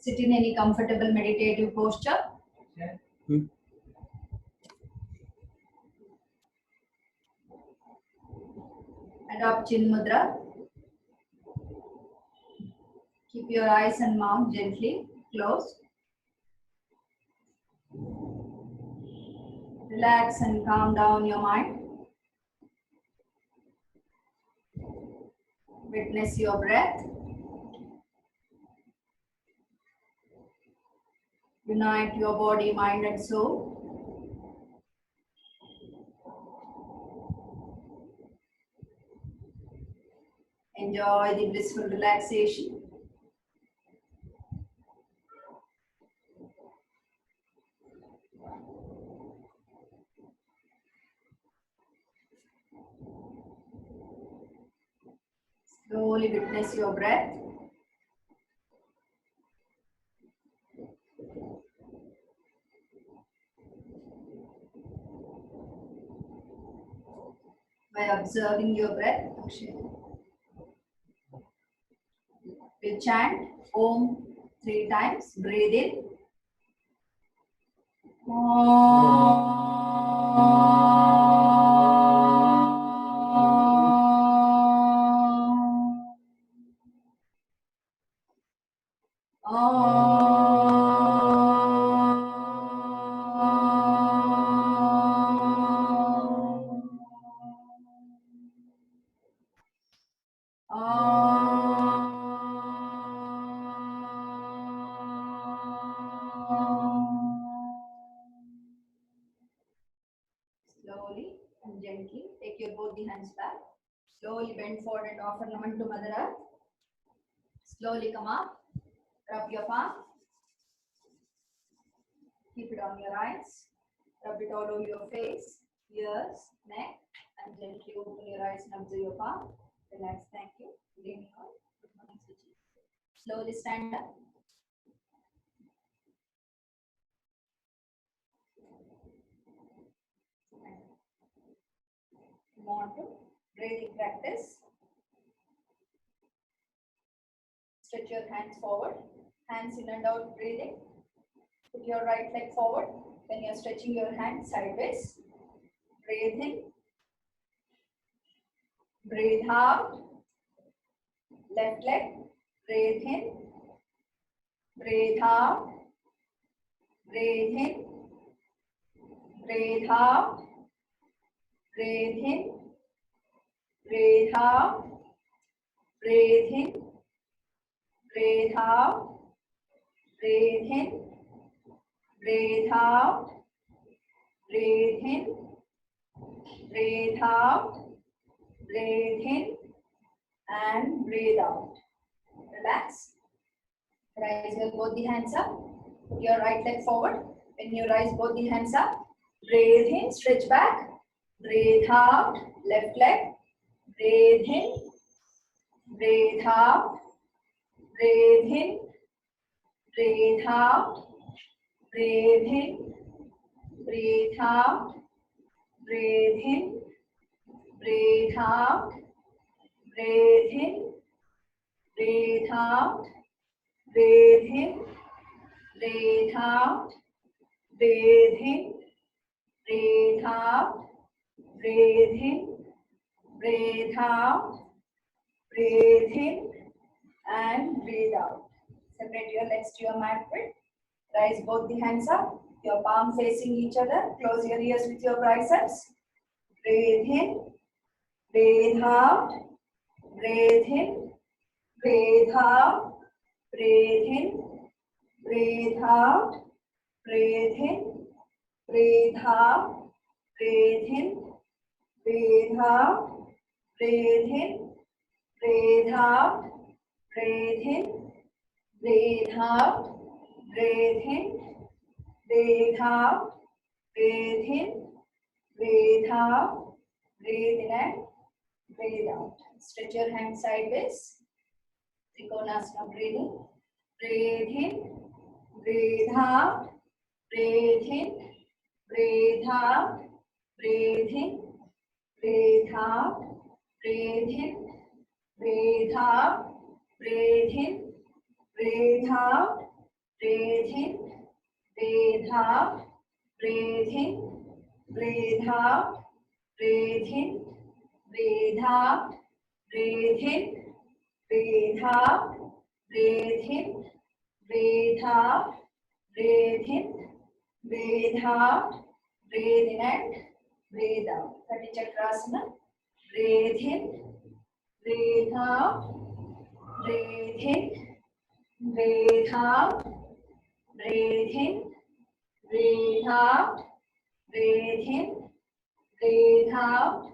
Sit in any comfortable meditative posture. Adopt Chin Mudra. Keep your eyes and mouth gently closed. Relax and calm down your mind. Witness your breath. Unite your body, mind and soul. Enjoy the blissful relaxation. Slowly witness your breath. By observing your breath, we'll chant Om 3 times. Breathe in. Slowly and gently take your both the hands back. Slowly bend forward and offer Naman to Mother Earth. Slowly come up. Rub your palm. Keep it on your eyes. Rub it all over your face, ears, neck, and gently open your eyes and observe your palm. Relax. Thank you. Good evening all. Good morning, Suchi. Slowly stand up. Move on to breathing practice. Stretch your hands forward. Hands in and out breathing. Put your right leg forward. When you are stretching your hand sideways. Breathe in. Breathe out. Left leg. Breathe in. Breathe out. Breathe in. Breathe out. Breathe in. Breathe out. Breathe in. Breathe out. Breathe in. Breathe out. Breathe in. Breathe out. Breathe in. And breathe out. Relax. Raise your both the hands up. Put your right leg forward. When you raise both the hands up, breathe in, stretch back. Breathe out. Left leg. Breathe in. Breathe out. Breathe in. Breathe out. Breathe in. Breathe out. Breathe in. Breathe out. Breathe in. Breathe out. Breathe in. Breathe out. Breathe in. Breathe out. Breathe in. Breathe out. Breathe in. And breathe out. Separate your legs to your mat width. Raise both the hands up. Your palm facing each other. Close your ears with your biceps. Breathe in. Breathe out. Breathe in. Breathe out. Breathe in. Breathe out. Breathe in. Breathe out. Breathe in. Breathe out. Breathe in. Breathe out. Breathe in. Breathe out. Breathe in. Breathe out. Breathe in. Breathe out. Breathe in and breathe out. Stretch your hands sideways. Trikonasana breathing. Breathe in. Breathe out. Breathe in. Breathe out. Breathe in. Breathe out. Breathe in. Breathe out. Breathe in. Breathe out. breathe in, breathe out, breathe in, breathe out, breathe in, breathe out, breathe in, breathe out, breathe in, breathe out, breathe in, breathe out, breathe in and breathe out. Kati Chakrasana. Breathe in, breathe out, breathe in, breathe out, breathe in, breathe out, breathe in, breathe out,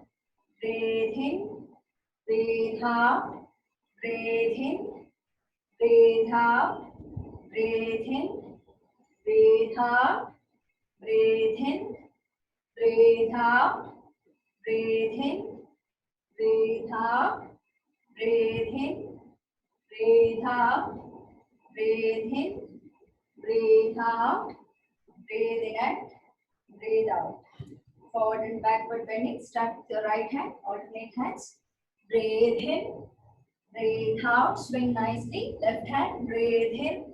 breathe in, breathe out, breathe in, breathe out, breathe in, breathe out, breathe in, breathe out, breathe in, breathe out, breathe in, breathe out, breathe in, breathe out, breathe in and breathe out. Forward and backward bending. Start with your right hand, alternate hands. Breathe in, breathe out, swing nicely. Left hand, breathe in,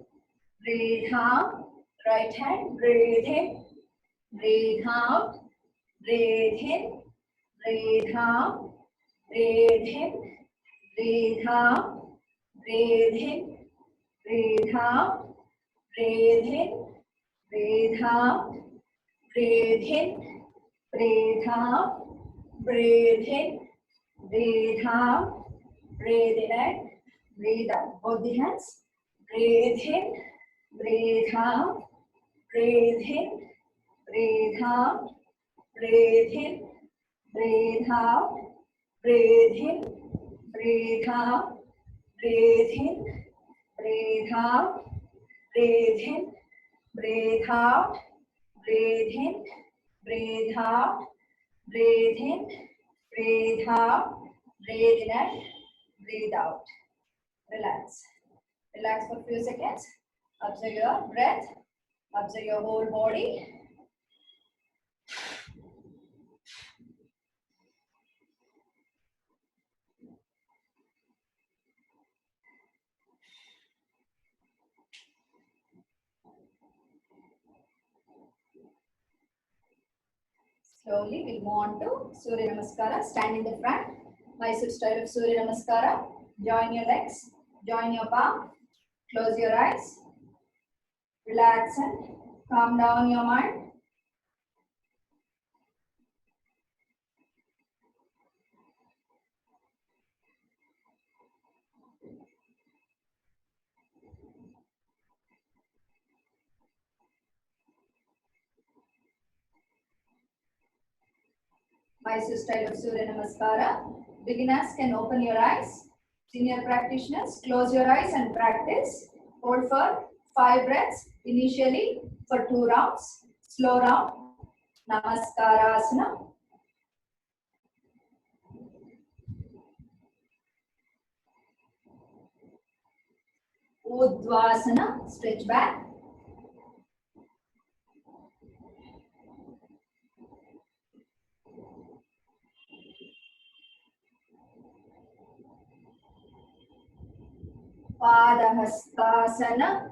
breathe out. Right hand, breathe in, breathe out, breathe in, breathe out, breathe in, breathe out, breathe in, breathe out, breathe in, breathe out, breathe in, breathe out, breathe in, breathe out, breathe in and breathe out. Both the hands. Breathe in, breathe out, breathe in, breathe out, breathe in, breathe out, breathe in, breathe out, breathe in, breathe out, breathe in, breathe out, breathe in, breathe out, breathe in, breathe out, breathe in and breathe out. Relax. Relax for a few seconds. Observe your breath. Observe your whole body. Slowly we'll move on to Surya Namaskara. Stand in the front. Mysore style of Surya Namaskara. Join your legs. Join your palm. Close your eyes. Relax and calm down your mind. Mysore style of Surya Namaskara. Beginners can open your eyes. Senior practitioners, close your eyes and practice. Hold for 5 breaths initially for 2 rounds. Slow round. Namaskarasana. Udvasana. Stretch back. Padahastasana.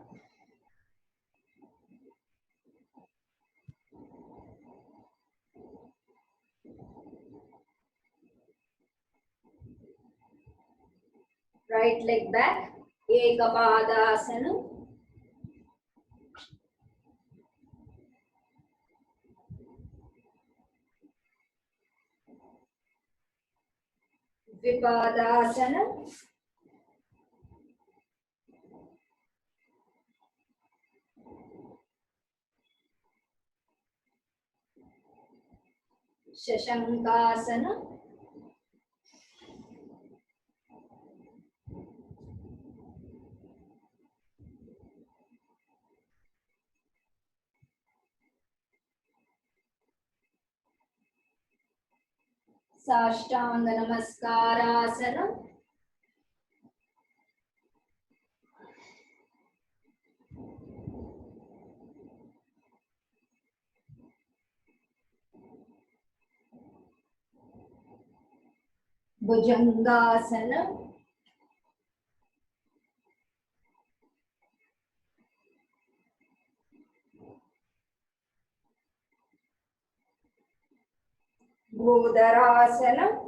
Right leg back. Ekapadasana. Vipadasana. Shashankasana. Sashtanga Namaskarasana. Bhujangasana. Bhudarasana.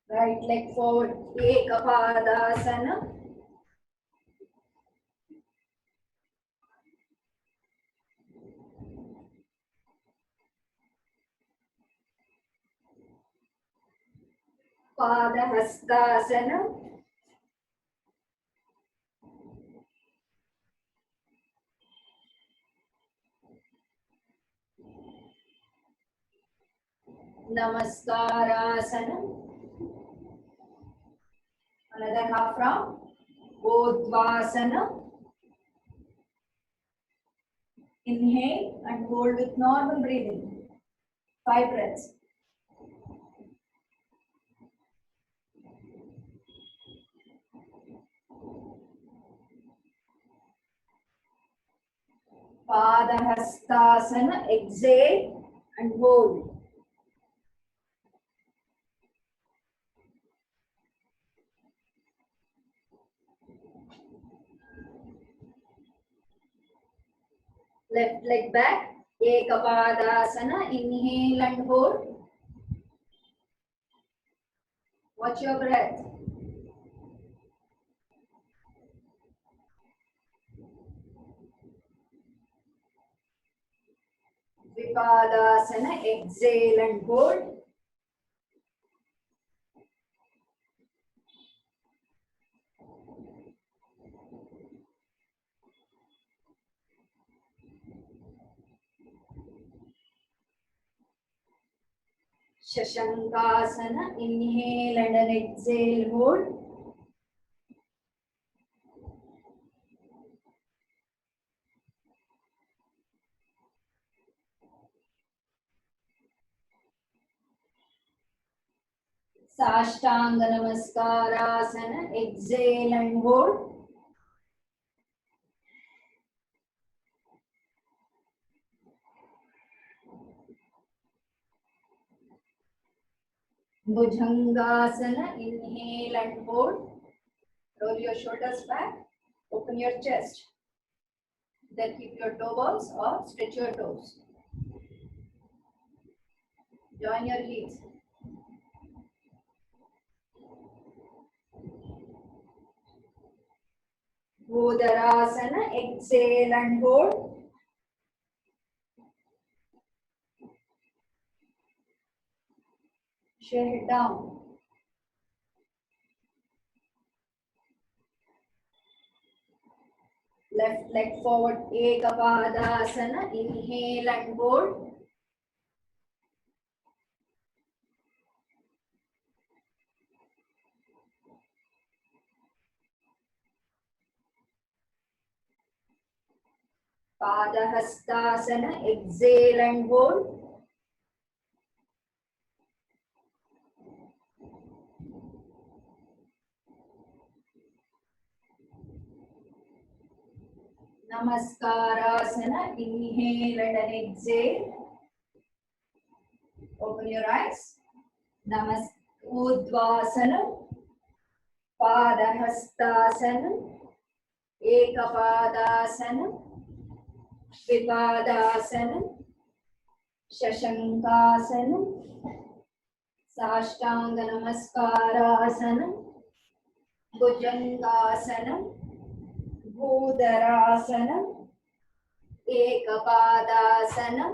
Right leg forward, Ekapadasana. Padahastasana. Namaskarasana. Another half round. Uddhvasana. Inhale and hold with normal breathing. 5 breaths. Padahastasana. Exhale and hold. Left leg back. Ekapadasana. Inhale and hold. Watch your breath. Vipadasana. Exhale and hold. Shashankasana. Inhale and an exhale, hold. Sashtanga Namaskarasana. Exhale and hold. Bhujangasana. Inhale and hold. Roll your shoulders back. Open your chest. Then keep your toe balls or stretch your toes. Join your heels. Bhudarasana. Exhale and hold. Push your head down. Left leg forward. Ekapadasana. Inhale and hold. Padahastasana. Exhale and hold. Namaskarasana. Inhale and an exhale. Open your eyes. Uddhvasana. Padahastasana. Ekapadasana. Vipadasana. Shashankasana. Sashtanga Namaskarasana. Bhujangasana. Bhudarasana. Ekapadasana.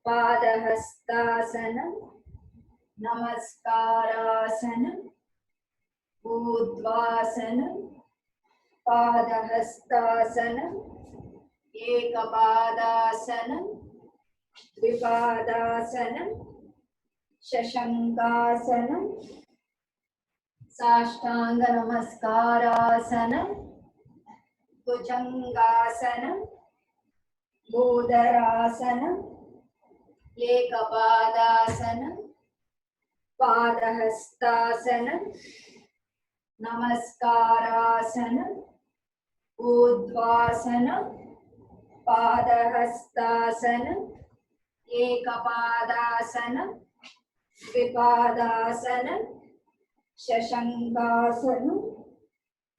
Padahastasana. Namaskarasana. Uddhvasana. Padahastasana. Ekapadasana. Vipadasana. Shashankasana. Sashtanga Namaskarasana. Bhujangasana. Bhudarasana. Ekapadasana. Padahastasana. Namaskarasana. Uddhvasana. Padahastasana. Ekapadasana. Vipadasana. शशंकासनं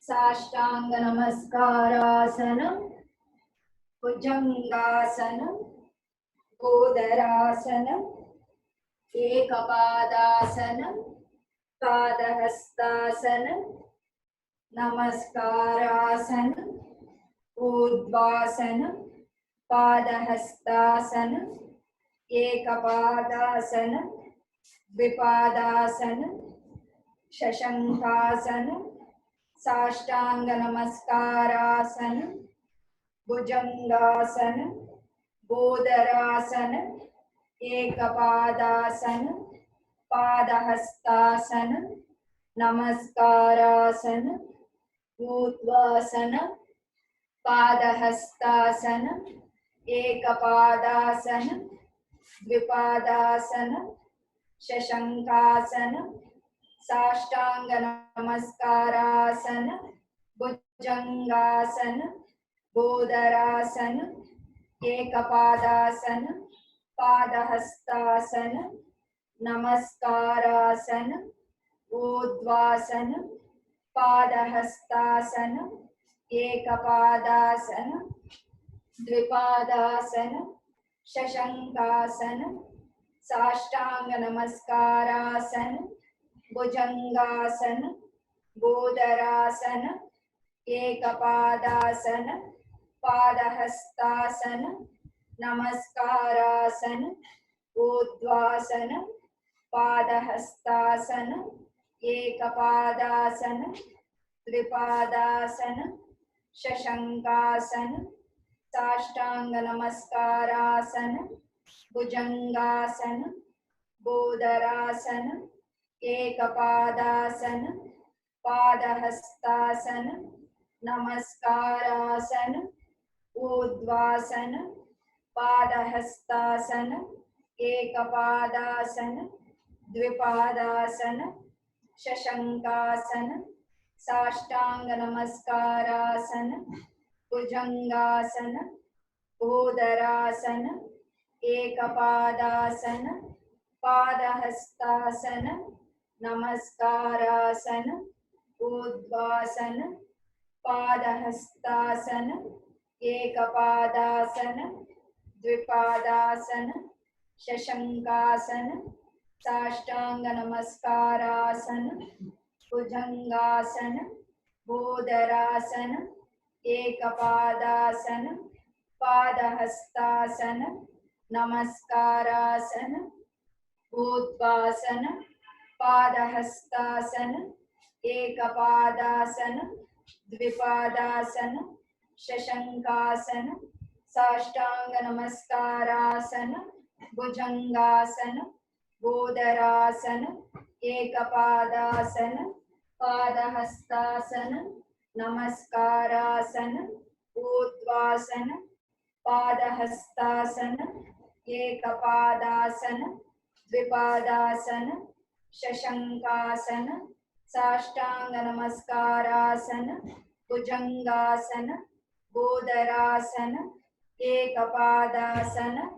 साष्टांग नमस्कारासनं भुजंगासनं गोदरासनं एकपादासनं पादहस्तासनं नमस्कारासनं ऊर्ध्वासनं पादहस्तासनं एकपादासनं द्विपादासनं शशंकासनं साष्टांग नमस्कारासनं भुजंगासनं गोदरासनं एकपादासनं पादहस्तासनं नमस्कारासनं ऊर्ध्वासनं पादहस्तासनं एकपादासनं द्विपादासनं शशंकासनं साष्टांग नमस्कारासनं भुजंगासनं गोदरासनं एकपादासनं पादहस्तासनं नमस्कारासनं ऊर्ध्वासनं पादहस्तासनं एकपादासनं द्विपादासनं शशंकासनं साष्टांग नमस्कारासनं भुजंगासनं गोदरासनं एकपादासनं पादहस्तासनं नमस्कारासनं ऊर्ध्वासनं पादहस्तासनं एकपादासनं द्विपादासनं शशंकासनं साष्टांग नमस्कारासनं भुजंगासनं गोदरासनं एकपादासनं पादहस्तासनं नमस्कारासनं ऊर्ध्वासनं पादहस्तासनं एकपादासनं द्विपादासनं शशंकासनं साष्टांग नमस्कारासनं भुजंगासनं गोदरासनं एकपादासनं पादहस्तासनं नमस्कारासनं ऊर्ध्वासनं पादहस्तासनं एकपादासनं द्विपादासनं शशंकासनं साष्टांग नमस्कारासनं भुजंगासनं गोदरासनं एकपादासनं पादहस्तासनं नमस्कारासनं ऊर्ध्वासनं पादहस्तासनं एकपादासनं द्विपादासनं शशंकासनं साष्टांग नमस्कारासनं भुजंगासनं गोदरासनं एकपादासनं पादहस्तासनं नमस्कारासनं ऊर्ध्वासनं पादहस्तासनं एकपादासनं द्विपादासनं शशंकासनं साष्टांग नमस्कारासनं भुजंगासनं गोदरासनं एकपादासनं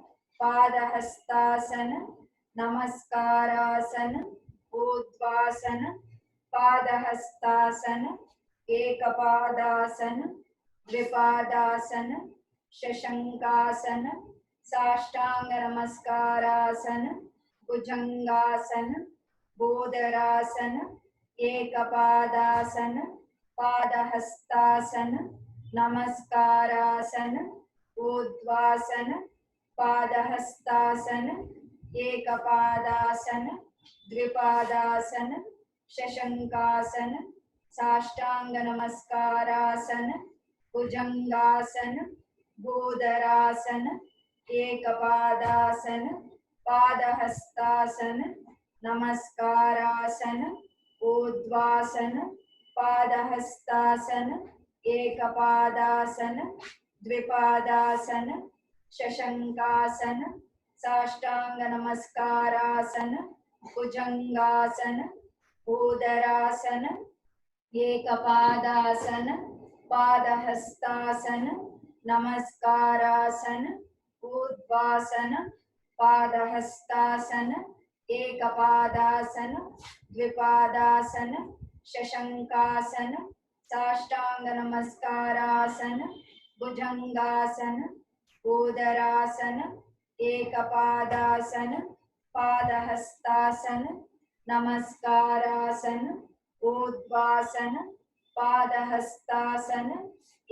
पादहस्तासनं नमस्कारासनं ऊर्ध्वासनं पादहस्तासनं एकपादासनं द्विपादासनं शशंकासनं साष्टांग नमस्कारासनं भुजंगासनं गोदरासनं एकपादासनं पादहस्तासनं नमस्कारासनं ऊर्ध्वासनं पादहस्तासनं एकपादासनं द्विपादासनं शशंकासनं साष्टांग नमस्कारासनं भुजंगासनं गोदरासनं एकपादासनं पादहस्तासनं नमस्कारासनं ऊर्ध्वासनं पादहस्तासनं एकपादासनं द्विपादासनं शशंकासनं साष्टांग नमस्कारासनं भुजंगासनं गोदरासनं एकपादासनं पादहस्तासनं नमस्कारासनं ऊर्ध्वासनं पादहस्तासनं एकपादासन द्विपादासन शशंकासन साष्टांग नमस्कारासन भुजंगासन उदरासन एकपादासन पादहस्तासन नमस्कारासन ऊर्ध्वासन पादहस्तासन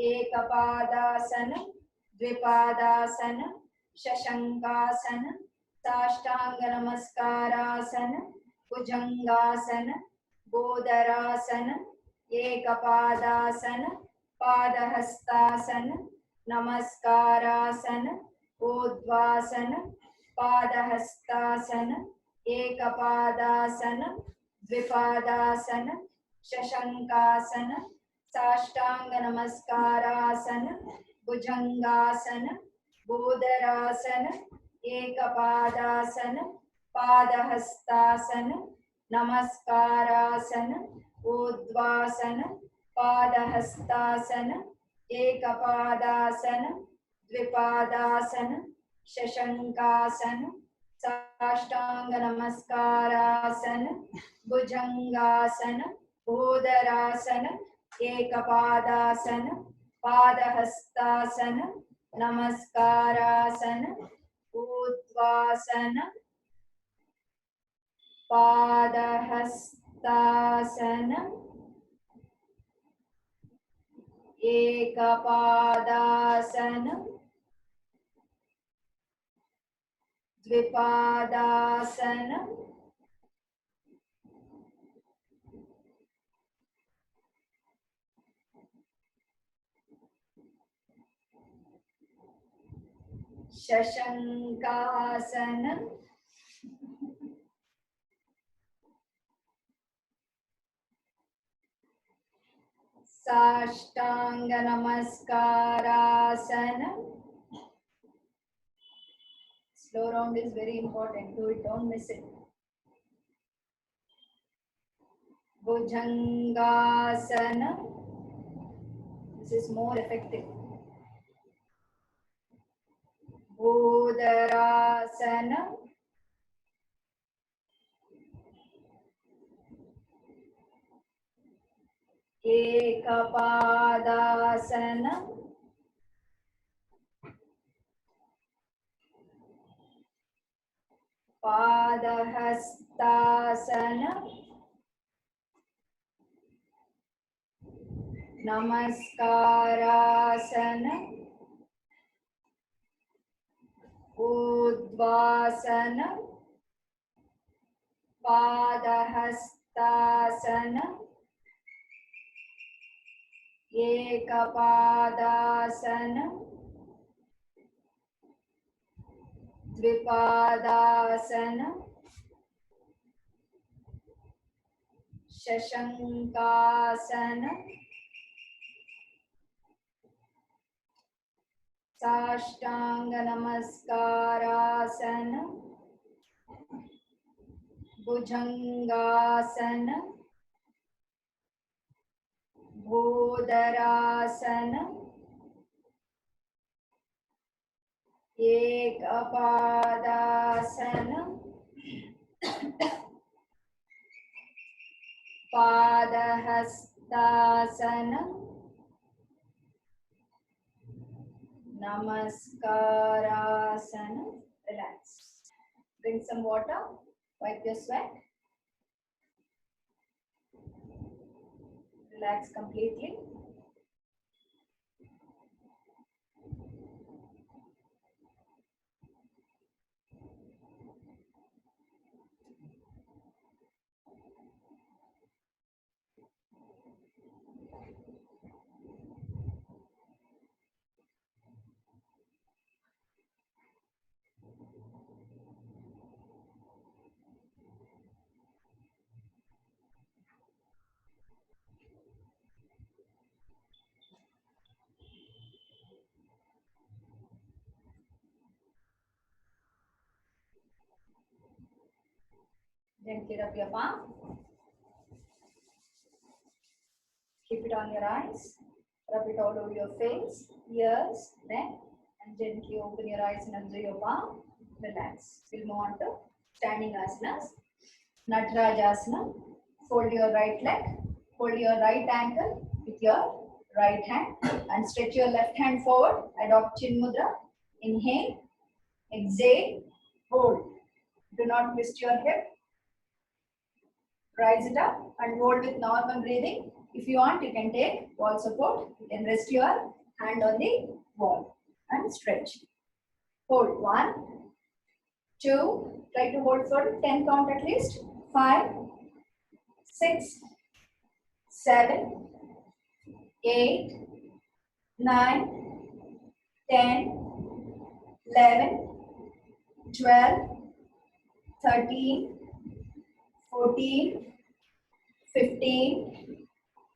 एकपादासन द्विपादासन शशंकासन साष्टांग नमस्कारासन भुजंगासन गोदरासन एकपादासन पादहस्तासन नमस्कारासन ऊर्ध्वासन पादहस्तासन एकपादासन द्विपादासन शशंकासन साष्टांग नमस्कारासन भुजंगासन गोदरासन एकपादासन पादहस्तासन नमस्कारासन ऊर्ध्वासन पादहस्तासन एकपादासन द्विपादासन शशंकासन साष्टांग नमस्कारासन भुजंगासन गोदरासन एकपादासन पादहस्तासन नमस्कारासन ऊर्ध्वासन पादहस्तासन एकपादासन द्विपादासन शशंकासन साष्टांग नमस्कारासन. Slow round is very important. Do it, don't miss it. Bhujangasana. This is more effective. Udarasana. Ekapadasana. Padahastasana. Namaskarasana. Udvasana. Padahastasana. Ekapadasana. द्विपादासन शशंकासन साष्टांग नमस्कारासन भुजंगासन भूदरासन एकपादासन padahastasana नमस्कारासन. Relax. Drink some water. Wipe your sweat. Relax completely. Gently rub your palm. Keep it on your eyes. Rub it all over your face, ears, neck, and gently open your eyes and observe your palm. Relax. We'll move on to Standing asanas. Natarajasana. Fold your right leg. Hold your right ankle with your right hand and stretch your left hand forward. Adopt Chin Mudra. Inhale. Exhale. Hold. Do not twist your hip. Rise it up and hold with normal breathing. If you want, you can take wall support. You can rest your hand on the wall and stretch. Hold. 1, 2. Try to hold for 10 count at least. 5, 6, 7, 8, 9, 10, 11, 12, 13, 14, 15,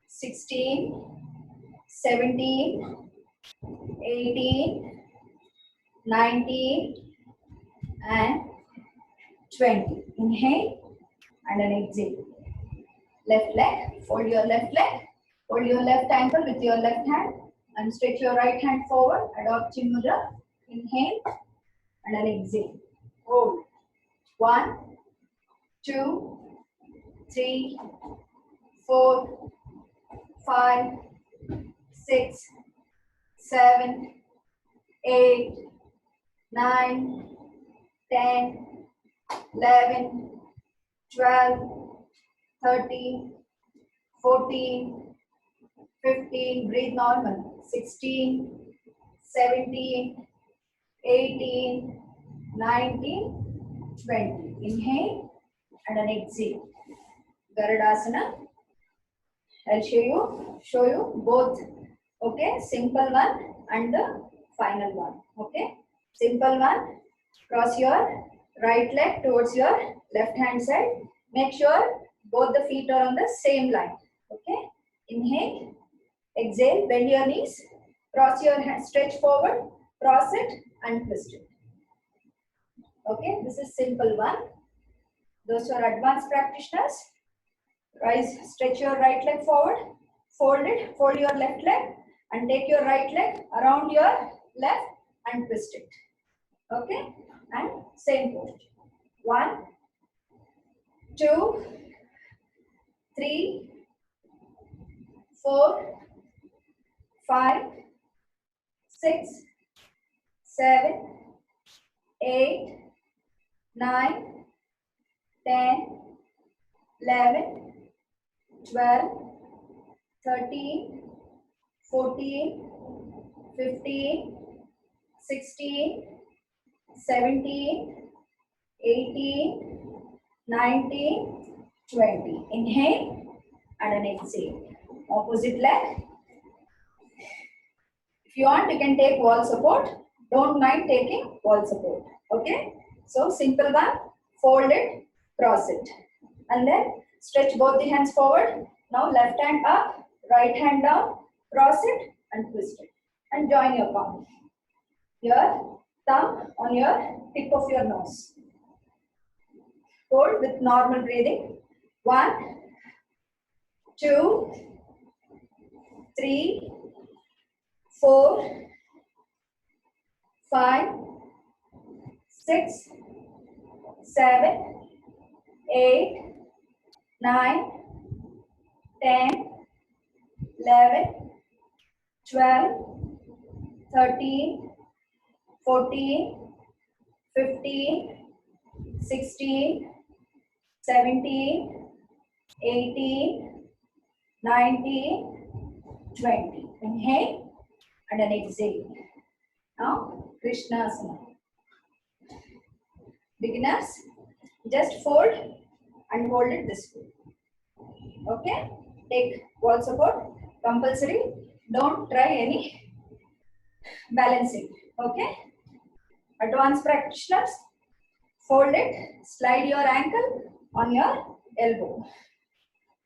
16, 17, 18, 19, and 20. Inhale and then exhale. Left leg, fold your left leg, hold your left ankle with your left hand and stretch your right hand forward. Adopt Chin Mudra. Inhale and then exhale. Hold. 1, 2, 3, 4, 5, 6, 7, 8, 9, 10, 11, 12, 13, 14, 15, breathe normal, 16, 17, 18, 19, 20. Inhale and then exhale. Garudasana. I'll show you both. Okay, simple one and the final one. Okay, simple one. Cross your right leg towards your left hand side. Make sure both the feet are on the same line. Okay, inhale, exhale, bend your knees, cross your hands, stretch forward, cross it and twist it. Okay, this is simple one. Those who are advanced practitioners, rise, stretch your right leg forward, fold it, fold your left leg and take your right leg around your left and twist it. Okay, and same pose. 1, 2, 3, 4, 5, 6, 7, 8, 9, 10, 11, 12, 13, 14, 15, 16, 17, 18, 19, 20. Inhale and then exhale. Opposite leg. If you want, you can take wall support. Don't mind taking wall support. Okay. So simple one. Fold it, cross it. And then stretch both the hands forward. Now left hand up, right hand down, cross it and twist it. And join your palm. Your thumb on your tip of your nose. Hold with normal breathing. 1, 2, 3, 4, 5, 6, 7, 8, 9, 10, 11, 12, 13, 14, 15, 16, 17, 18, 19, 20. Inhale and then exhale. Now, Krishnasana. Beginners, just fold and hold it this way. Okay? Take wall support, compulsory. Don't try any balancing. Okay? Advanced practitioners, fold it, slide your ankle on your elbow.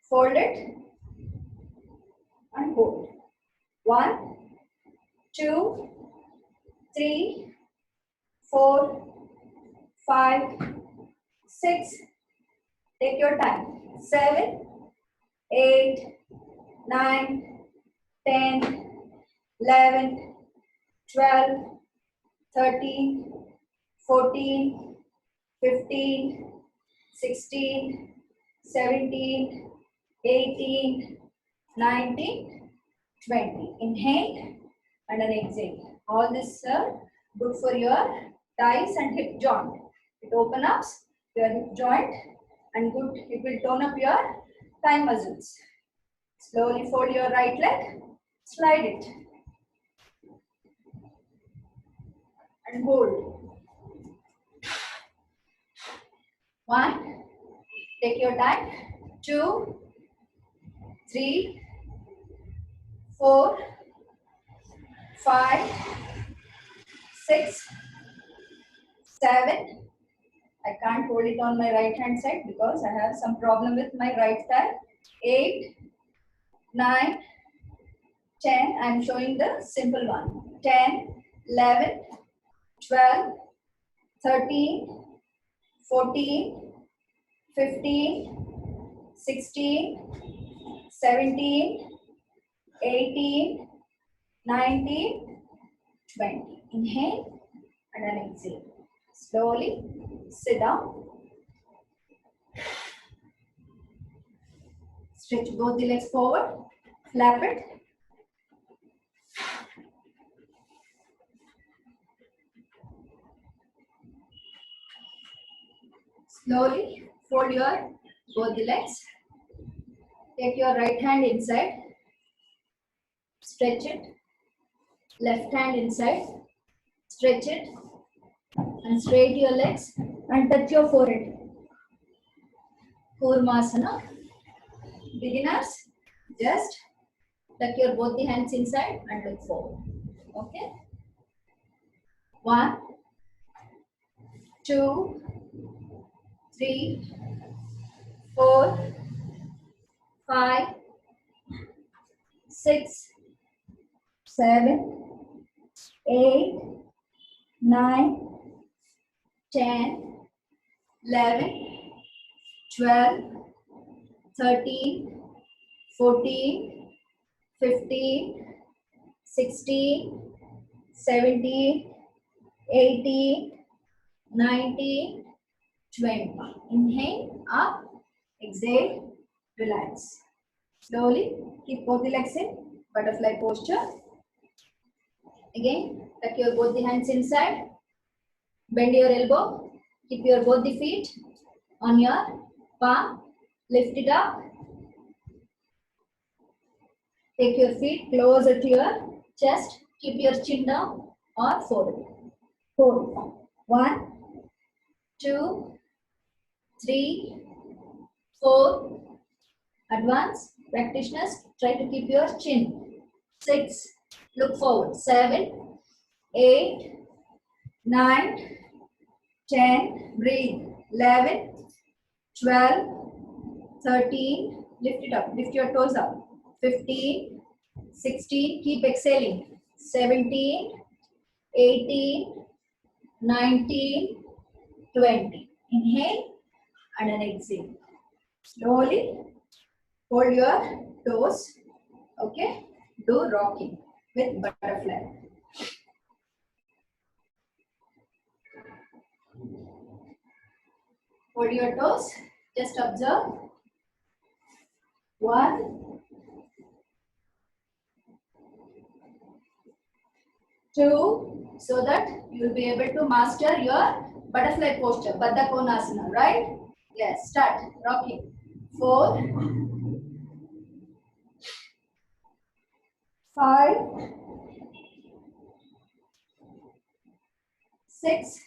Fold it and hold. 1, 2, 3, 4, 5, 6. Take your time. 7, 8, 9, 10, 11, 12, 13, 14, 15, 16, 17, 18, 19, 20. Inhale and then exhale. All this good for your thighs and hip joint. It opens up your hip joint and good. It will tone up your thigh muscles. Slowly fold your right leg, slide it and hold. 1, take your time. 2, 3, 4, 5, 6, 7. I can't hold it on my right hand side because I have some problem with my right thigh. 8, 9, 10. I am showing the simple one. 10, 11, 12, 13, 14, 15, 16, 17, 18, 19, 20. Inhale and then exhale. Slowly sit down. Stretch both the legs forward. Flap it. Slowly fold your both the legs. Take your right hand inside. Stretch it. Left hand inside. Stretch it. And straight your legs and touch your forehead. Kurmasana. Beginners, just tuck your both the hands inside and look forward. Okay. 1, 2, 3, 4, 5, 6, 7, 8, 9, 10, 11, 12, 13, 14, 15, 16, 17, 18, 19, 20. Inhale, up, exhale, relax. Slowly, keep both the legs in butterfly posture. Again, tuck your both the hands inside. Bend your elbow. Keep your both the feet on your palm. Lift it up. Take your feet closer to your chest. Keep your chin down or fold. Hold. 1, 2, 3, 4. Advance. Practitioners, try to keep your chin. 6. Look forward. 7, 8, 9, 10. Breathe. 11, 12, 13. Lift it up. Lift your toes up. 15, 16. Keep exhaling. 17, 18, 19, 20. Inhale and then exhale. Slowly hold your toes. Okay. Do rocking with butterfly. Hold your toes. Just observe. 1, 2, so that you will be able to master your butterfly posture, Baddha Konasana, right? Yes, start rocking. 4, 5, 6,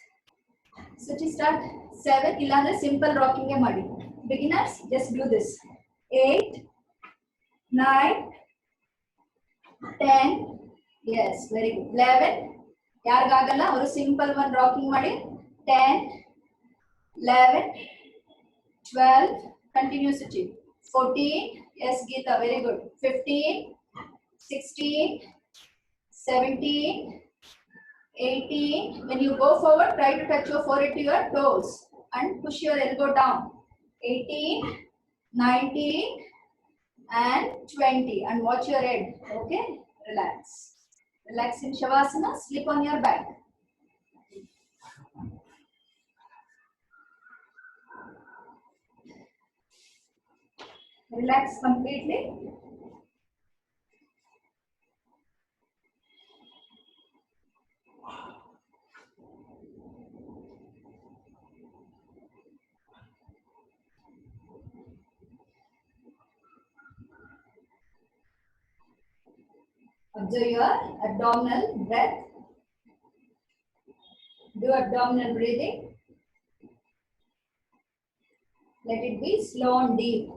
Suchi start. 7, illandre simple rocking ಮಾಡಿ. Beginners, just do this. 8, 9, 10, yes, very good. 11, ಯಾರಿಗಾಗಲ್ಲ ಅವರು simple one rocking ಮಾಡಿ. 10, 11, 12, continue Suchi. 14, yes Geeta, very good. 15, 16, 17, 18. When you go forward, try to touch your forehead to your toes and push your elbow down. 18, 19, and 20. And watch your head. Okay? Relax. Relax in Shavasana. Sleep on your back. Relax completely. Observe your abdominal breath. Do abdominal breathing. Let it be slow and deep.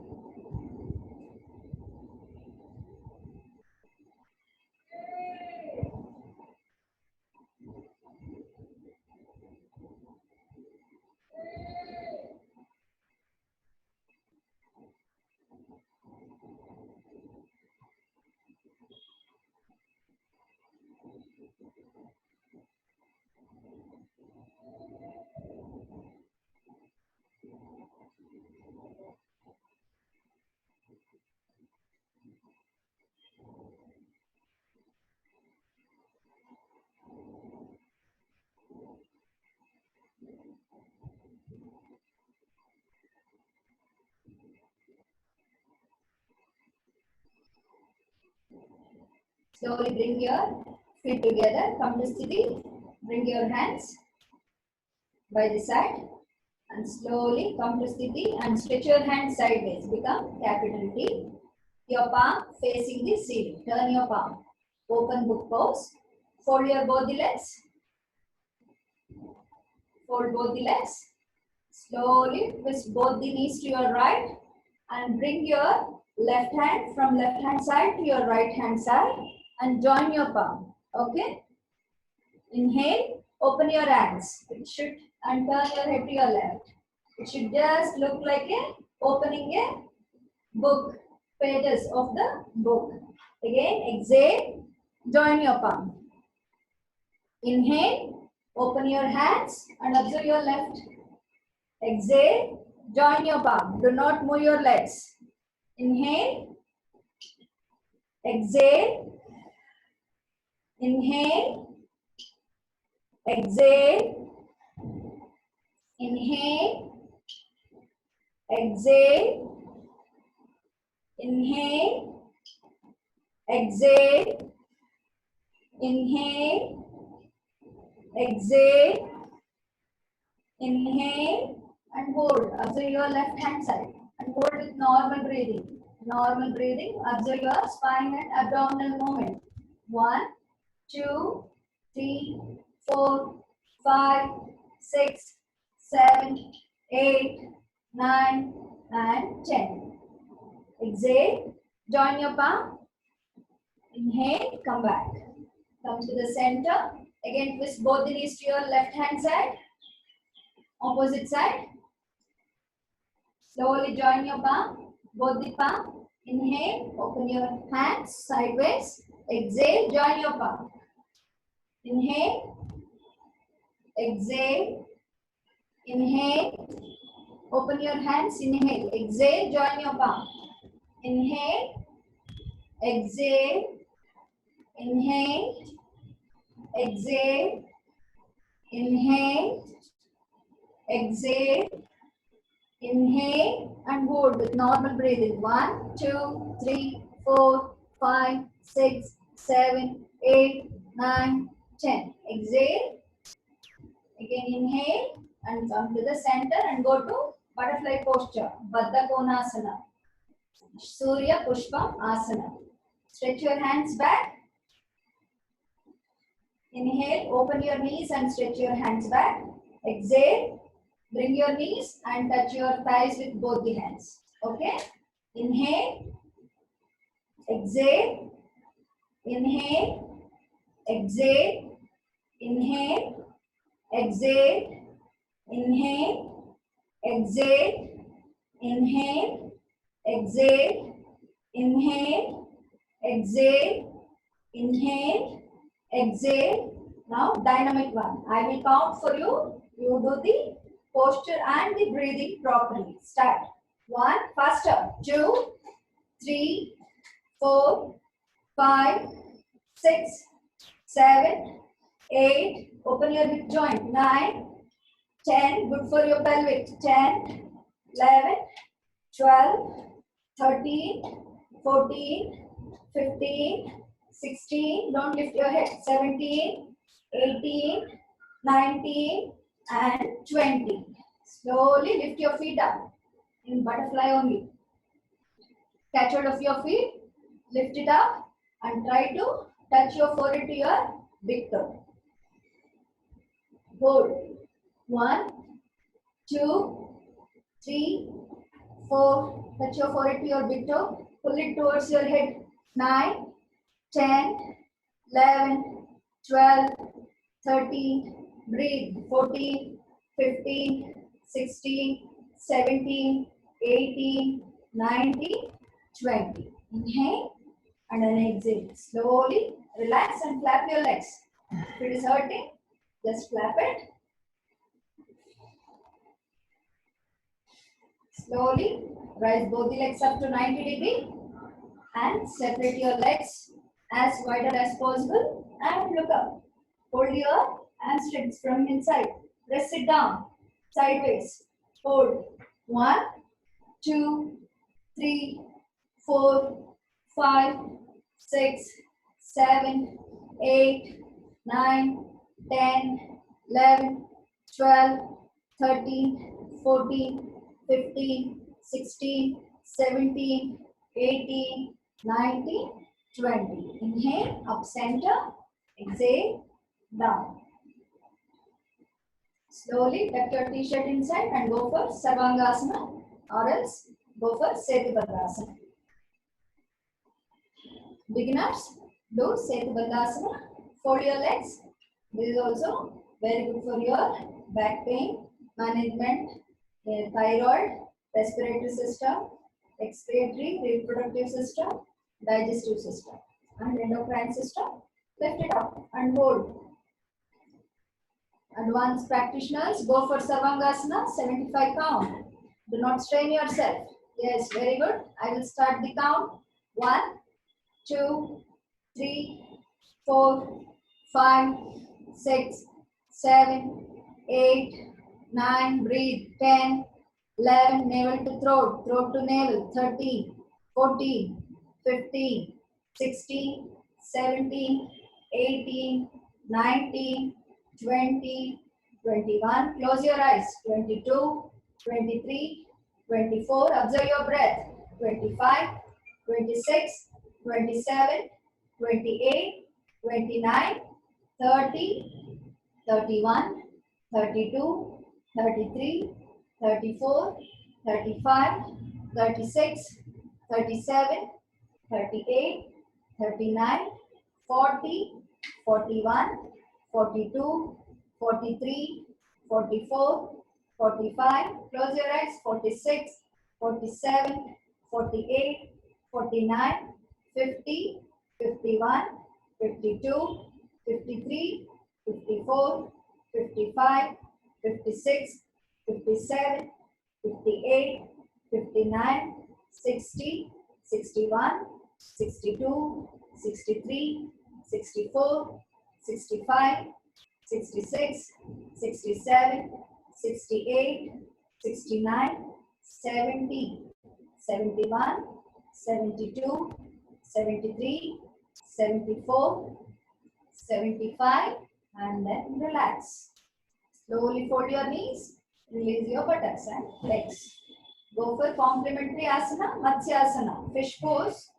Slowly bring your feet together. Come to sthiti. Bring your hands by the side and slowly come to sthiti and stretch your hands sideways. Become capital T. Your palm facing the ceiling. Turn your palm. Open book pose. Fold your both the legs. Fold both the legs. Slowly twist both the knees to your right and bring your left hand from left hand side to your right hand side and join your palm. Okay? Inhale, open your hands. It should and turn your head to your left. It should just look like a opening a book, pages of the book. Again, exhale, join your palm. Inhale, open your hands and observe your left. Exhale, join your palm. Do not move your legs. Inhale, exhale, inhale, exhale, inhale, exhale, inhale, exhale, inhale, exhale, inhale and hold. Observe your left hand side and hold with normal breathing. Normal breathing. Observe your spine and abdominal movement. 1, 2, 3, 4, 5, 6, 7, 8, 9 and 10. Exhale. Join your palm. Inhale. Come back. Come to the center. Again twist both the knees to your left hand side. Opposite side. Slowly join your palm, both the palm. Inhale, open your hands sideways. Exhale, join your palm. Inhale, exhale, inhale, open your hands. Inhale, exhale, join your palm. Inhale, exhale, inhale, exhale, inhale, exhale, inhale and hold with normal breathing. 1, 2, 3, 4, 5, 6, 7, 8, 9, 10. Exhale. Again inhale and come to the center and go to butterfly posture. Baddha Konasana. Surya Pushpa Asana. Stretch your hands back. Inhale, open your knees and stretch your hands back. Exhale. Bring your knees and touch your thighs with both the hands. Okay? Inhale. Exhale. Inhale. Exhale. Inhale. Exhale. Inhale. Exhale. Inhale. Exhale. Inhale. Exhale. Inhale. Exhale. Now dynamic one. I will count for you. You do the posture and the breathing properly. Start. 1, faster. 2, 3, 4, 5, 6, 7, 8. Open your hip joint. 9, 10. Good for your pelvic. 10, 11, 12, 13, 14, 15, 16, don't lift your head, 17, 18, 19 and 20. Slowly lift your feet up in butterfly only. Catch hold of your feet, lift it up and try to touch your forehead to your big toe. Hold. 1, 2, 3, 4. Touch your forehead to your big toe. Pull it towards your head. 9, 10, 11, 12, 13. Breathe. 14, 15, 16, 17, 18, 19, 20. Inhale and then exhale. Slowly relax and clap your legs. If it is hurting, just clap it. Slowly rise both the legs up to 90 degrees and separate your legs as wider as possible and look up. Hold your hamstrings from inside. Press it down sideways. Hold. 1, 2, 3, 4, 5, 6, 7, 8, 9, 10, 11, 12, 13, 14, 15, 16, 17, 18, 19, 20. Inhale, up center, exhale, down. Slowly tuck your t-shirt inside and go for Sarvangasana or else go for Setubandhasana. Beginners, do Setubandhasana. Fold your legs. This is also very good for your back pain management, thyroid, respiratory system, excretory, reproductive system, digestive system, and endocrine system. Lift it up and hold. Advanced practitioners, go for Sarvangasana, 75 count. Do not strain yourself. Yes, very good. I will start the count. 1, 2, 3, 4, 5, 6, 7, 8, 9. Breathe. 10, 11. Navel to throat, throat to navel. 13, 14, 15, 16, 17, 18, 19, 20, 21. Close your eyes. 22, 23, 24. Observe your breath. 25, 26, 27, 28, 29, 30, 31, 32, 33, 34, 35, 36, 37, 38, 39, 40, 41, 42, 43, 44, 45. Close your eyes. 46, 47, 48, 49, 50, 51, 52, 53, 54, 55, 56, 57, 58, 59, 60, 61, 62, 63, 64, 65, 66, 67, 68, 69, 70, 71, 72, 73, 74, 75, and then relax. Slowly fold your knees, release your buttocks and legs. Go for complementary asana, Matsyasana, fish pose.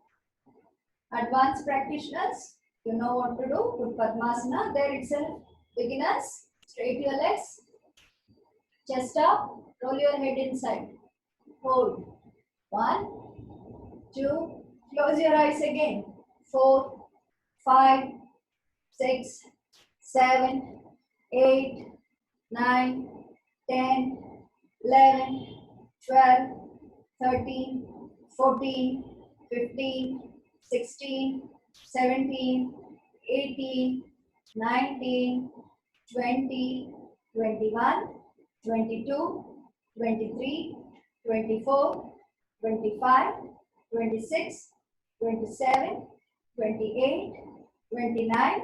Advanced practitioners, you know what to do. Put Padmasana there itself. Beginners, straight your legs, chest up, roll your head inside. Hold. 1, 2, close your eyes again. 4, 5, 6, 7, 8, 9, 10, 11, 12, 13, 14, 15, 16, 17, 18, 19, 20, 21, 22, 23, 24, 25, 26, 27, 28, 29,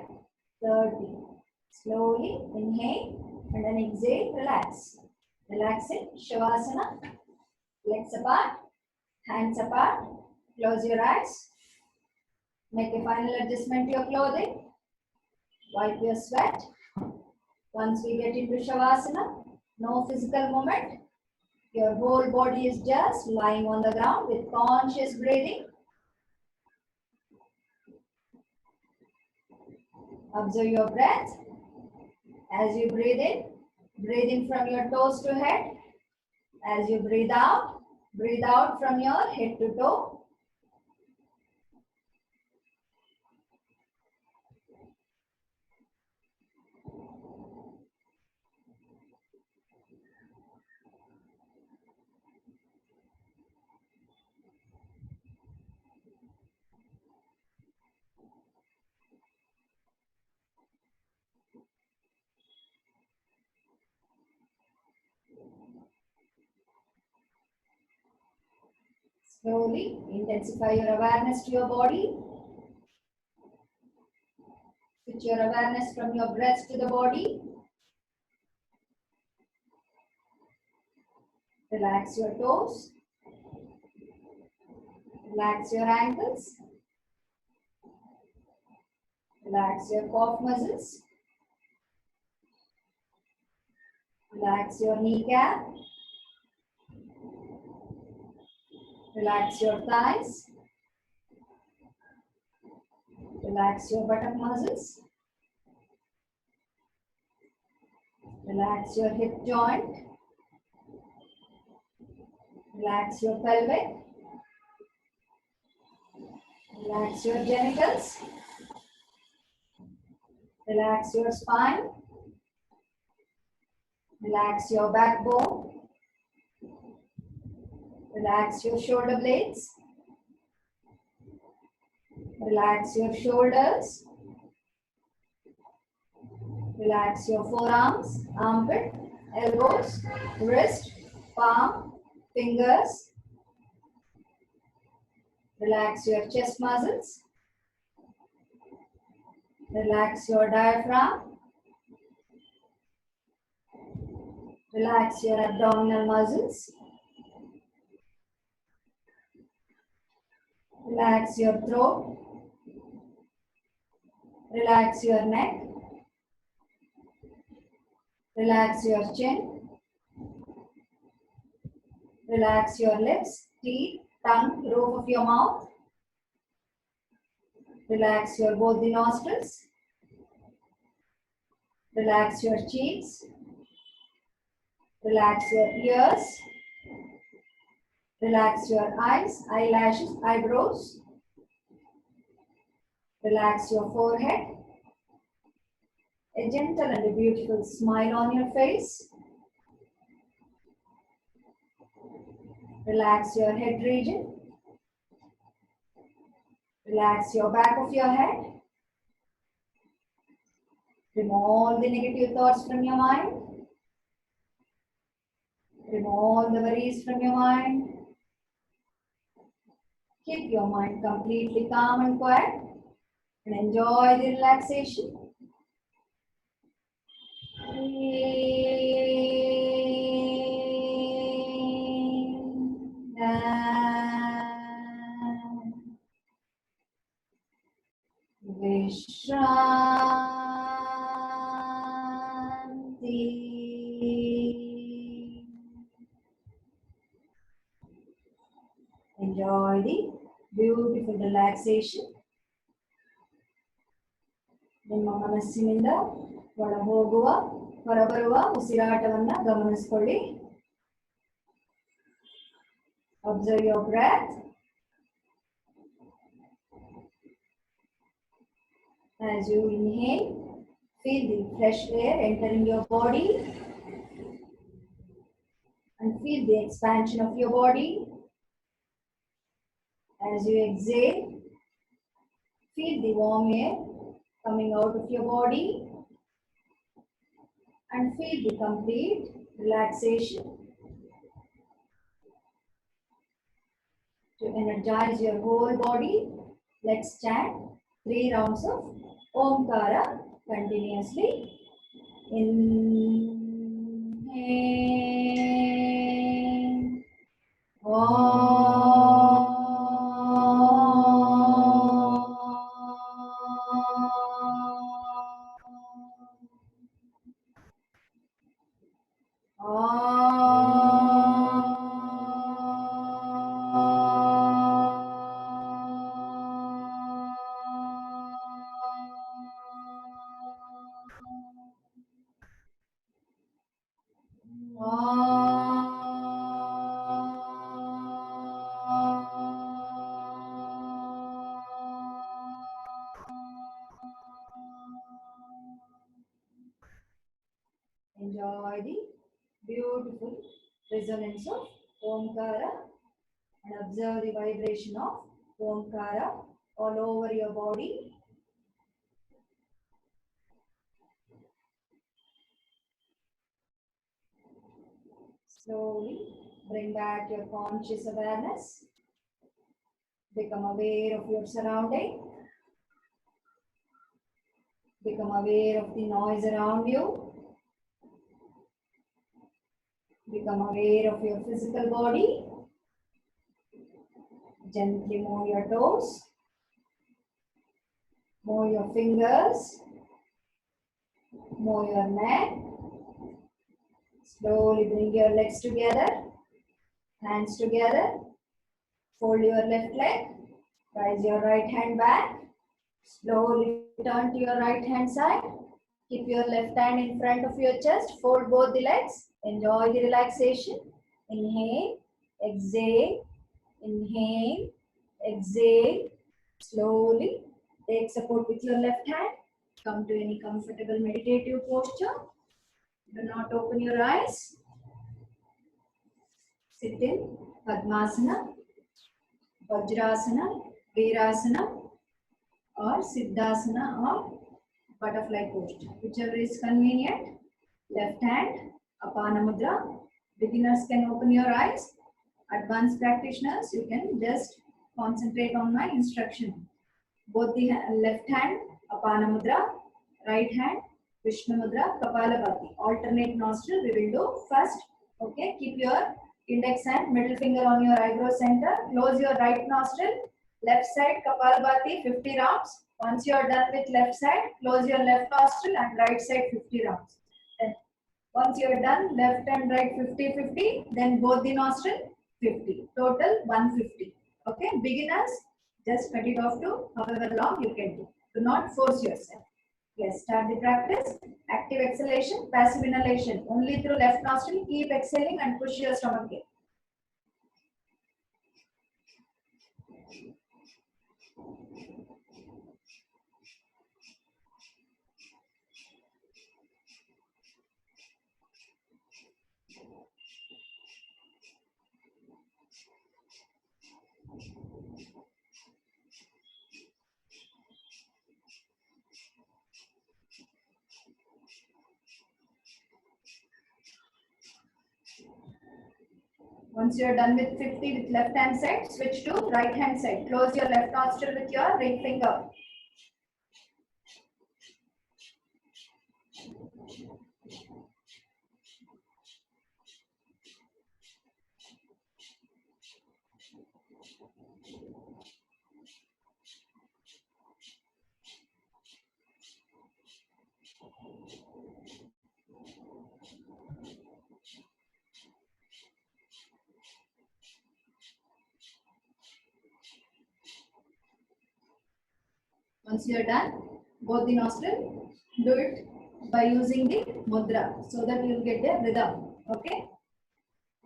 30. Slowly inhale and then exhale, relax. Relax it, Shavasana. Legs apart. Hands apart. Close your eyes. Make a final adjustment to your clothing. Wipe your sweat. Once we get into Shavasana, no physical movement. Your whole body is just lying on the ground with conscious breathing. Observe your breath. As you breathe in from your toes to head. As you breathe out from your head to toe. Slowly intensify your awareness to your body. Switch your awareness from your breath to the body. Relax your toes. Relax your ankles. Relax your calf muscles. Relax your kneecap. Relax your thighs. Relax your buttock muscles. Relax your hip joint. Relax your pelvic. Relax your genitals. Relax your spine. Relax your backbone. Relax your shoulder blades. Relax your shoulders. Relax your forearms, armpit, elbows, wrist, palm, fingers. Relax your chest muscles. Relax your diaphragm. Relax your abdominal muscles. Relax your throat. Relax your neck. Relax your chin. Relax your lips, teeth, tongue, roof of your mouth. Relax your both the nostrils. Relax your cheeks. Relax your ears. Relax your eyes, eyelashes, eyebrows. Relax your forehead. A gentle and a beautiful smile on your face. Relax your head region. Relax your back of your head. Remove all the negative thoughts from your mind. Remove all the worries from your mind. Keep your mind completely calm and quiet and enjoy the relaxation. Vishranti. Enjoy the beautiful relaxation. ನಿಮ್ಮ ಮನಸ್ಸಿನಿಂದ ಒಳ ಹೋಗುವ ಹೊರಬರುವ ಉಸಿರಾಟವನ್ನು ಗಮನಿಸಿಕೊಳ್ಳಿ. Observe your breath. As you inhale, feel the fresh air entering your body and feel the expansion of your body. As you exhale, feel the warm air coming out of your body and feel the complete relaxation. To energize your whole body, let's chant 3 rounds of Omkara continuously. Inhale. Om. Enjoy the beautiful resonance of Omkara and observe the vibration of Omkara all over your body. Slowly bring back your conscious awareness. Become aware of your surrounding. Become aware of the noise around you. Become aware of your physical body. Gently move your toes. Move your fingers. Move your neck. Slowly bring your legs together. Hands together. Fold your left leg. Raise your right hand back. Slowly turn to your right hand side. Keep your left hand in front of your chest. Fold both the legs. Enjoy the relaxation. Inhale. Exhale. Inhale. Exhale. Slowly take support with your left hand. Come to any comfortable meditative posture. Do not open your eyes. Sit in Padmasana, Vajrasana, Virasana, or Siddhasana or butterfly posture, whichever is convenient. Left hand, Apana Mudra. Beginners can open your eyes. Advanced practitioners, you can just concentrate on my instruction. Both the left hand, Apana Mudra, right hand, Vishnu Mudra, Kapalabhati. Alternate nostril we will do first. Okay, keep your index and middle finger on your eyebrow center. Close your right nostril. Left side, Kapalabhati, 50 rounds. Once you are done with left side, close your left nostril and right side 50 rounds. Then once you are done, left and right 50-50, then both the nostril 50. Total 150. Okay, beginners, just cut it off to however long you can do. Do not force yourself. Yes, start the practice. Active exhalation, passive inhalation. Only through left nostril, keep exhaling and push your stomach in. Once you are done with 50 with left hand side, switch to right hand side. Close your left nostril with your ring finger. Once you are done, both the nostril, do it by using the mudra so that you will get the rhythm. Okay?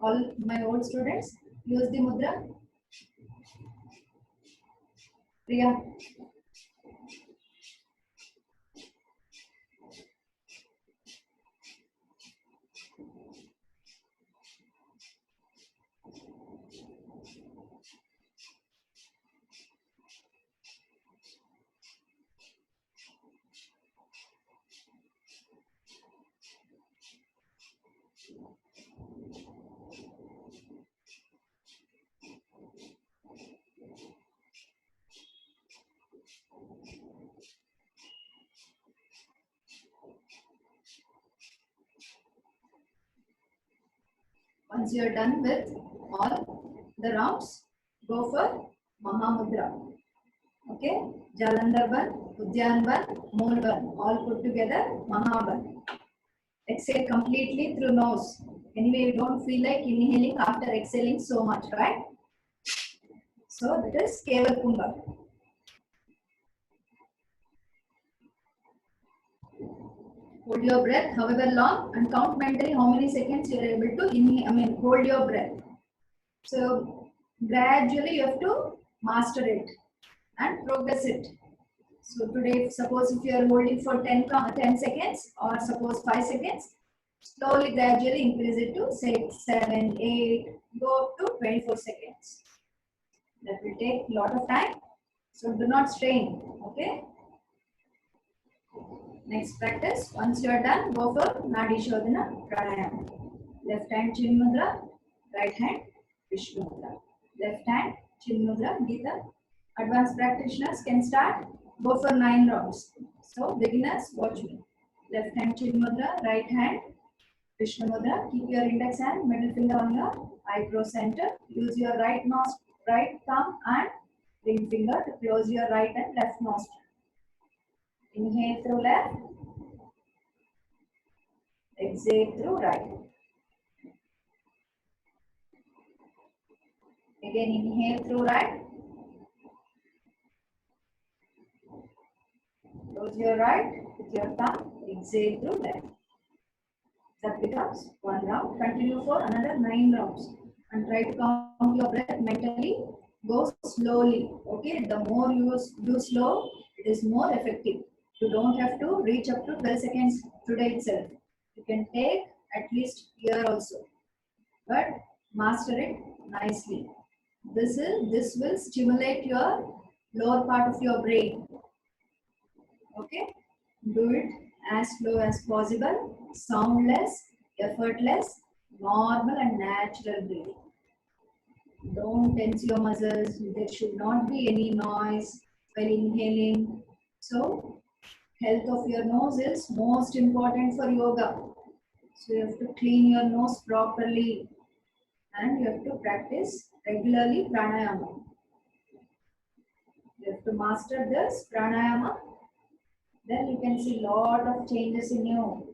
All my old students, use the mudra. Priya. Once you are done with all the rounds, go for Mahamudra. Okay? Jalandhar Ban, Udyan Ban, Moon Ban, all put together Mahaban. Exhale completely through nose. Anyway, you don't feel like inhaling after exhaling so much, right? So that is Keval Kumbha. Hold your breath however long and count mentally how many seconds you are able to inhale, hold your breath. So gradually you have to master it and progress it. So today, suppose if you are holding for 10 seconds or suppose 5 seconds, slowly gradually increase it to 6, 7, 8, go up to 24 seconds. That will take a lot of time. So do not strain, okay? Next practice, once you are done, go for Nadi Shodhana Pranayama. Left hand Chin Mudra, right hand Vishnu Mudra. Left hand Chin Mudra, Geeta. Advanced practitioners can start, go for 9 rounds. So beginners, watch me. Left hand Chin Mudra, right hand Vishnu Mudra. Keep your index hand, middle finger on your eyebrow center. Use your right thumb and ring finger to close your right and left nostril. Inhale through left, exhale through right. Again inhale through right, close your right with your thumb, exhale through left. That becomes 1 round. Continue for another 9 rounds and try to count your breath mentally. Go slowly. Okay, the more you do slow, it is more effective. You don't have to reach up to 12 seconds today itself. You can take at least here also, but master it nicely. This will stimulate your lower part of your brain. Okay, do it as slow as possible, soundless, effortless, normal and natural breathing. Don't tense your muscles. There should not be any noise while inhaling. So, health of your nose is most important for yoga. So, you have to clean your nose properly and you have to practice regularly pranayama. You have to master this pranayama. Then you can see lot of changes in you.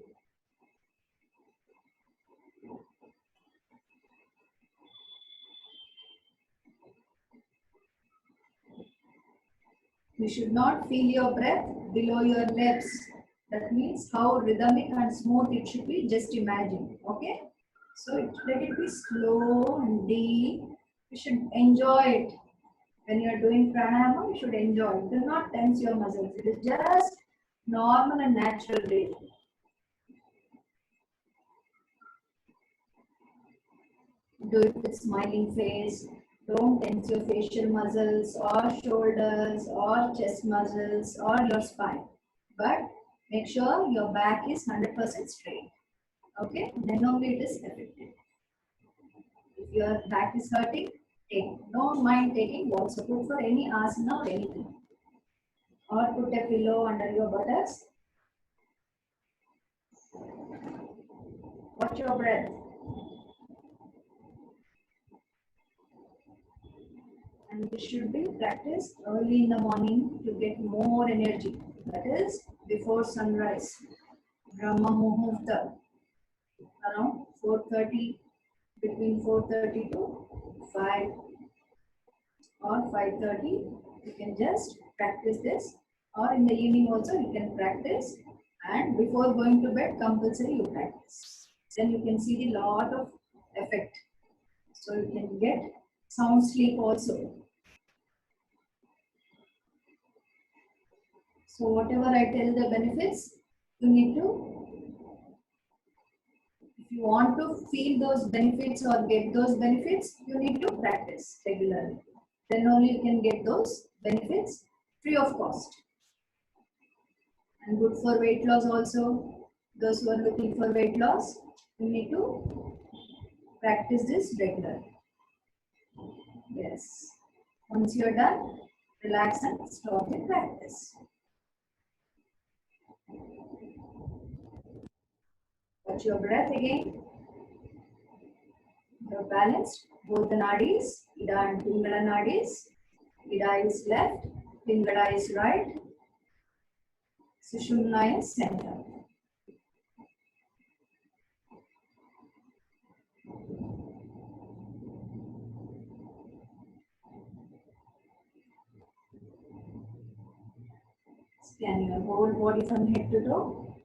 You should not feel your breath below your lips. That means how rhythmic and smooth it should be. Just imagine. Okay. So let it be slow and deep. You should enjoy it. When you are doing pranayama, you should enjoy it. Do not tense your muscles. It is just normal and natural breathing. Do it with smiling face. Don't tense your facial muscles or shoulders or chest muscles or your spine. But make sure your back is 100% straight. Okay? Then only it is effective. If your back is hurting, don't mind taking wall support for any asana or anything. Or put a pillow under your buttocks. Watch your breath. And this should be practiced early in the morning to get more energy. That is before sunrise. Brahma Muhurta. Around 4:30, between 4:30 to 5 or 5:30. You can just practice this. Or in the evening also you can practice. And before going to bed, compulsory you practice. Then you can see the lot of effect. So you can get sound sleep also. So whatever I tell the benefits, you need to, if you want to feel those benefits or get those benefits, you need to practice regularly. Then only you can get those benefits free of cost. And good for weight loss also. Those who are looking for weight loss, you need to practice this regularly. Yes. Once you are done, relax and stop the practice. Watch your breath again. You're balanced. Both the nadis, Ida and Pingala nadis. Ida is left, Pingala is right. Sushumna is center. Scan your whole body from head to toe.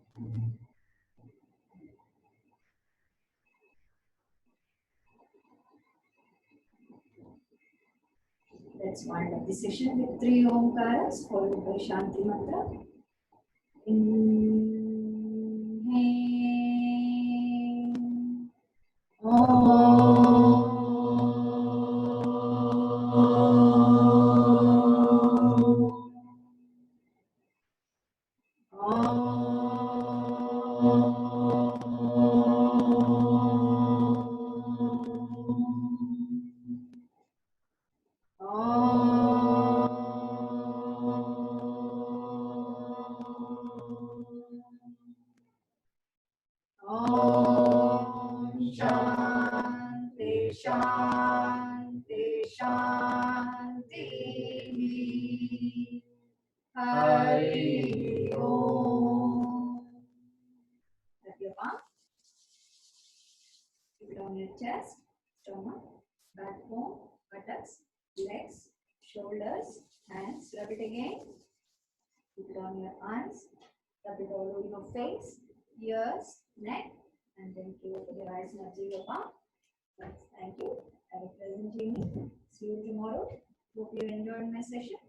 Let's wind up the session with 3 Omkaras followed by Shanti Mantra. Inhale. Shanti, Shanti, Shanti. Hari Om. Tap your palm. Keep it on your chest, stomach, backbone, buttocks, legs, shoulders, hands. Rub it again. Keep it on your arms. Rub it all over your face, ears, neck, and then you open your eyes and observe your palm. Thank you. Have a pleasant evening. See you tomorrow. Hope you enjoyed my session.